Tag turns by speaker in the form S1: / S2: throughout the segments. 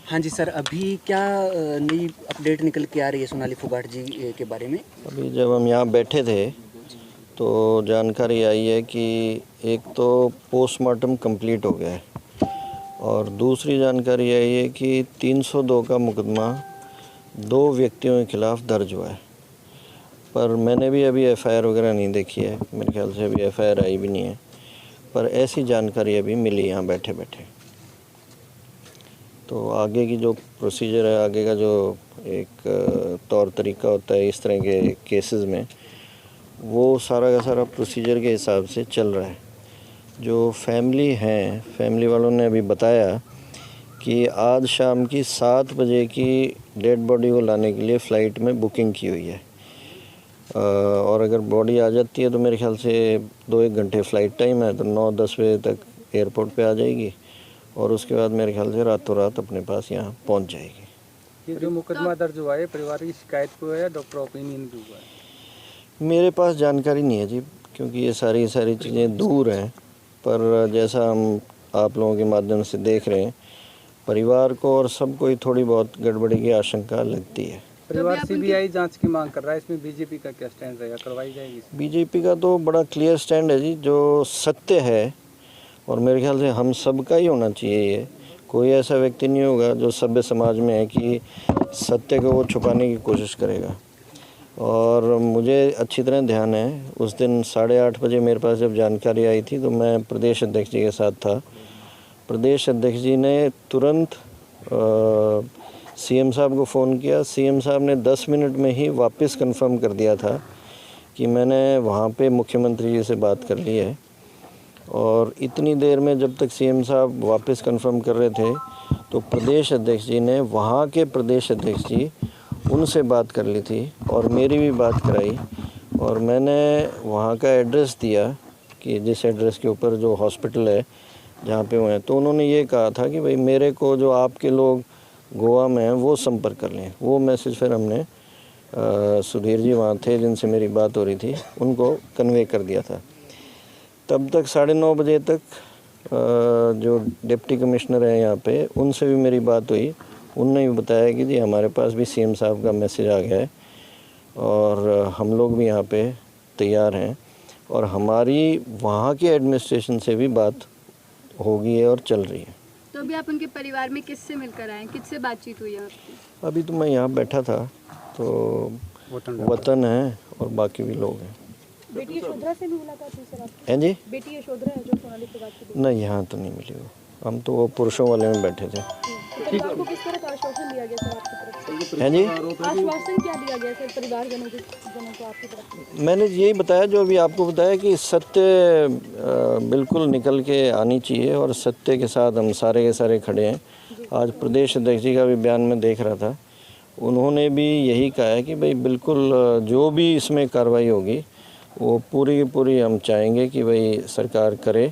S1: हाँ जी सर, अभी क्या नई अपडेट निकल के आ रही है सोनाली फोगाट जी के बारे में?
S2: अभी जब हम यहाँ बैठे थे तो जानकारी आई है कि एक तो पोस्टमार्टम कंप्लीट हो गया है और दूसरी जानकारी आई है कि 302 का मुकदमा 2 व्यक्तियों के खिलाफ़ दर्ज हुआ है। पर मैंने भी अभी एफआईआर वगैरह नहीं देखी है, मेरे ख्याल से अभी एफआईआर आई भी नहीं है, पर ऐसी जानकारी अभी मिली यहाँ बैठे बैठे। तो आगे की जो प्रोसीजर है, आगे का जो एक तौर तरीका होता है इस तरह के केसेस में, वो सारा का सारा प्रोसीजर के हिसाब से चल रहा है। जो फैमिली वालों ने अभी बताया कि आज शाम की 7 बजे की डेड बॉडी को लाने के लिए फ़्लाइट में बुकिंग की हुई है और अगर बॉडी आ जाती है तो मेरे ख्याल से 2-1 घंटे फ़्लाइट टाइम है, तो 9-10 बजे तक एयरपोर्ट पे आ जाएगी और उसके बाद मेरे ख्याल से रातों रात अपने पास यहाँ पहुँच जाएगी।
S3: ये जो मुकदमा दर्ज हुआ है परिवार की शिकायत पे हुआ है, डॉक्टर ओपिनियन पे हुआ है?
S2: मेरे पास जानकारी नहीं है जी, क्योंकि ये सारी चीज़ें दूर हैं, पर जैसा हम आप लोगों के माध्यम से देख रहे हैं, परिवार को और सबको ही थोड़ी बहुत गड़बड़ी की आशंका लगती है।
S3: परिवार सीबीआई जांच की मांग कर रहा है, इसमें बीजेपी का क्या स्टैंड रहेगा, करवाई जाएगी?
S2: बीजेपी का तो बड़ा क्लियर स्टैंड है जी, जो सत्य है और मेरे ख्याल से हम सबका ही होना चाहिए। ये कोई ऐसा व्यक्ति नहीं होगा जो सभ्य समाज में है कि सत्य को वो छुपाने की कोशिश करेगा। और मुझे अच्छी तरह ध्यान है, उस दिन 8:30 बजे मेरे पास जब जानकारी आई थी तो मैं प्रदेश अध्यक्ष जी के साथ था। प्रदेश अध्यक्ष जी ने तुरंत सीएम साहब को फ़ोन किया। सीएम साहब ने 10 मिनट में ही वापस कंफर्म कर दिया था कि मैंने वहाँ पे मुख्यमंत्री जी से बात कर ली है। और इतनी देर में जब तक सीएम साहब वापस कंफर्म कर रहे थे तो प्रदेश अध्यक्ष जी ने, वहाँ के प्रदेश अध्यक्ष जी, उनसे बात कर ली थी और मेरी भी बात कराई और मैंने वहाँ का एड्रेस दिया कि जिस एड्रेस के ऊपर जो हॉस्पिटल है जहाँ पे हुए हैं, तो उन्होंने ये कहा था कि भाई मेरे को जो आपके लोग गोवा में हैं वो संपर्क कर लें। वो मैसेज फिर हमने सुधीर जी वहाँ थे जिनसे मेरी बात हो रही थी, उनको कन्वे कर दिया था। तब तक 9:30 बजे तक जो डिप्टी कमिश्नर है यहाँ पे, उनसे भी मेरी बात हुई। उनने भी बताया कि जी हमारे पास भी सीएम साहब का मैसेज आ गया है और हम लोग भी यहाँ पे तैयार हैं और हमारी वहाँ के एडमिनिस्ट्रेशन से भी बात होगी है और चल रही है।
S4: तो अभी आप उनके परिवार में किससे मिलकर आए, किससे बातचीत हुई है आपकी?
S2: अभी तो मैं यहाँ बैठा था, तो वतन है और बाकी भी लोग हैं।
S5: बेटी यशोधरा से भी मुलाकात हुई सर आपकी?
S2: हैं जी?
S5: बेटी यशोधरा है जो सोनाली फोगाट की बेटी?
S2: नहीं, यहाँ तो नहीं मिली वो, हम तो वो पुरुषों वाले में बैठे थे।
S5: परिवार को किस तरह का आश्वासन दिया गया सर आपकी तरफ से?
S2: हैं जी?
S5: आश्वासन क्या दिया गया सर परिवारजनों को आपकी तरफ से?
S2: मैंने यही बताया जो अभी आपको बताया कि सत्य बिल्कुल निकल के आनी चाहिए और सत्य के साथ हम सारे के सारे खड़े हैं। आज प्रदेश अध्यक्ष जी का भी बयान में देख रहा था, उन्होंने भी यही कहा है कि भाई बिल्कुल जो भी इसमें कार्रवाई होगी वो पूरी की पूरी हम चाहेंगे कि भाई सरकार करे,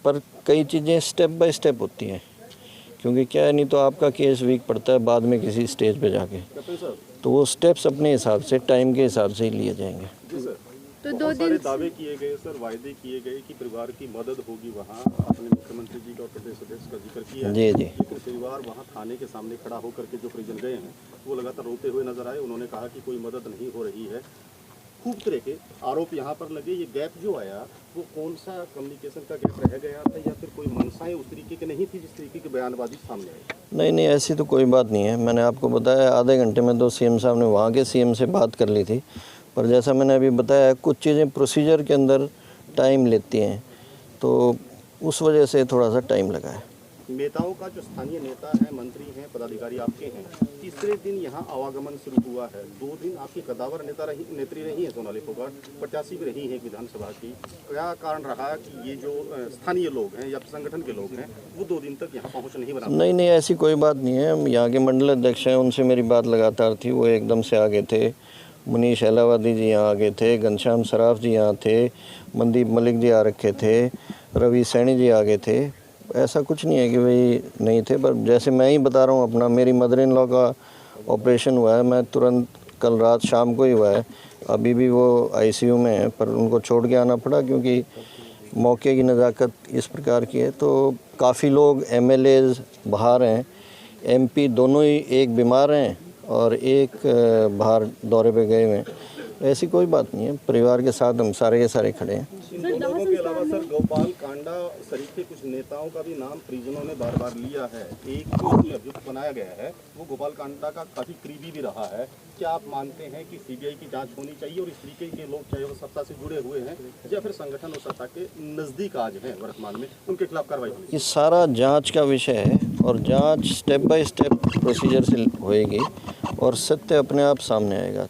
S2: पर कई चीज़ें स्टेप बाय स्टेप होती हैं, क्योंकि क्या है, नहीं तो आपका केस वीक पड़ता है बाद में किसी स्टेज पे जाके, तो वो स्टेप्स अपने हिसाब से टाइम के हिसाब से ही लिए जाएंगे।
S4: तो 2 दिन
S6: दावे किए गए सर, वायदे किए गए कि परिवार की मदद होगी, वहाँ अपने मुख्यमंत्री जी का और प्रदेश अध्यक्ष का जिक्र किया
S2: जी जी।
S6: लेकिन परिवार वहाँ थाने के सामने खड़ा होकर के जो परिजन गए हैं वो लगातार रोते हुए नजर आए। उन्होंने कहा कि कोई मदद नहीं हो रही है। खूब तरह के आरोप यहाँ पर लगे। ये गैप जो आया वो कौन सा कम्युनिकेशन का गैप रह गया था या फिर कोई मंशाएं उस तरीके की नहीं थी जिस तरीके की बयानबाजी सामने आई?
S2: नहीं, ऐसी तो कोई बात नहीं है। मैंने आपको बताया आधे घंटे में तो सीएम साहब ने वहाँ के सीएम से बात कर ली थी, पर जैसा मैंने अभी बताया कुछ चीज़ें प्रोसीजर के अंदर टाइम लेती हैं, तो उस वजह से थोड़ा सा टाइम लगा है।
S6: नेताओं का जो स्थानीय नेता है, मंत्री हैं, पदाधिकारी आपके हैं, तीसरे दिन यहाँ आवागमन शुरू हुआ है। 2 दिन आपकी कदावर नेत्री रही है सोनाली फोगाट, प्रत्याशी भी रही है विधानसभा की। क्या कारण रहा कि ये जो स्थानीय लोग हैं या संगठन के लोग हैं वो 2 दिन तक यहाँ पहुँच नहीं बना?
S2: नहीं, ऐसी कोई बात नहीं है। हम यहाँ के मंडल अध्यक्ष हैं, उनसे मेरी बात लगातार थी, वो एकदम से आगे थे। मनीष एलावादी जी यहाँ आगे थे, घनश्याम सराफ जी यहाँ थे, मनदीप मलिक जी आ रखे थे, रवि सैनी जी आगे थे। ऐसा कुछ नहीं है कि भाई नहीं थे, पर जैसे मैं ही बता रहा हूँ अपना, मेरी मदर इन लॉ का ऑपरेशन हुआ है, मैं तुरंत कल रात शाम को ही हुआ है, अभी भी वो आईसीयू में है, पर उनको छोड़ के आना पड़ा क्योंकि मौके की नज़ाकत इस प्रकार की है। तो काफ़ी लोग MLAs बाहर हैं, MP दोनों ही, एक बीमार हैं और एक बाहर दौरे पे गए हुए हैं। ऐसी कोई बात नहीं है, परिवार के साथ हम सारे के सारे खड़े हैं।
S6: इन दो लोगों के अलावा सर गोपाल कांडा सहित के कुछ नेताओं का भी नाम परिजनों ने बार बार लिया है। एक जो इसमें अभियुक्त बनाया गया है वो गोपाल कांडा का काफी करीबी भी रहा है। क्या आप मानते हैं कि CBI की जांच होनी चाहिए और इस तरीके के लोग चाहे वो सत्ता से जुड़े हुए हैं या फिर संगठन और सत्ता के नजदीक आज हैं वर्तमान में, उनके खिलाफ कार्रवाई होनी चाहिए?
S2: ये सारा जांच का विषय है और जांच स्टेप बाय स्टेप प्रोसीजर से होएगी और सत्य अपने आप सामने आएगा।